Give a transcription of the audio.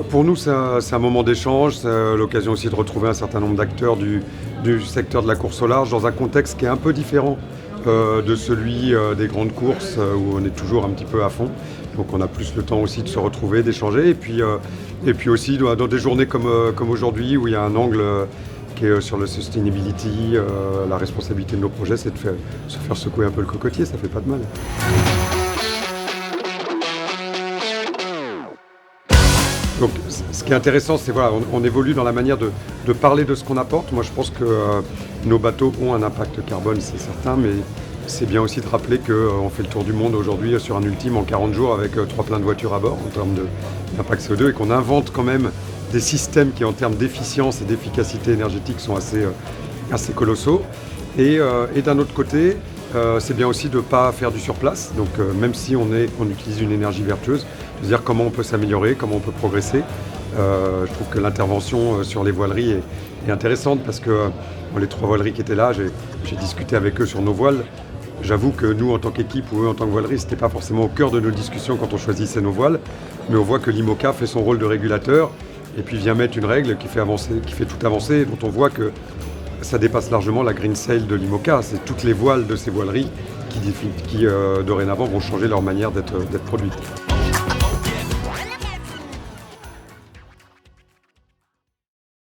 Pour nous, c'est un moment d'échange, c'est l'occasion aussi de retrouver un certain nombre d'acteurs du secteur de la course au large dans un contexte qui est un peu différent de celui des grandes courses où on est toujours un petit peu à fond. Donc on a plus le temps aussi de se retrouver, d'échanger. Et puis aussi dans des journées comme aujourd'hui où il y a un angle qui est sur le sustainability, la responsabilité de nos projets, c'est de se faire secouer un peu le cocotier, ça fait pas de mal. Donc, ce qui est intéressant, c'est voilà, on évolue dans la manière de parler de ce qu'on apporte. Moi, je pense que nos bateaux ont un impact carbone, c'est certain, mais c'est bien aussi de rappeler qu'on fait le tour du monde aujourd'hui sur un ultime en 40 jours avec 3 pleins de voitures à bord en termes d'impact CO2 et qu'on invente quand même des systèmes qui, en termes d'efficience et d'efficacité énergétique, sont assez colossaux. Et d'un autre côté, c'est bien aussi de ne pas faire du surplace. Donc même si on utilise une énergie vertueuse, de dire comment on peut s'améliorer, comment on peut progresser. Je trouve que l'intervention sur les voileries est intéressante parce que les 3 voileries qui étaient là, j'ai discuté avec eux sur nos voiles. J'avoue que nous, en tant qu'équipe ou eux en tant que voilerie, ce n'était pas forcément au cœur de nos discussions quand on choisissait nos voiles. Mais on voit que l'IMOCA fait son rôle de régulateur et puis vient mettre une règle qui fait tout avancer, dont on voit que ça dépasse largement la green sail de l'IMOCA. C'est toutes les voiles de ces voileries qui dorénavant vont changer leur manière d'être produites.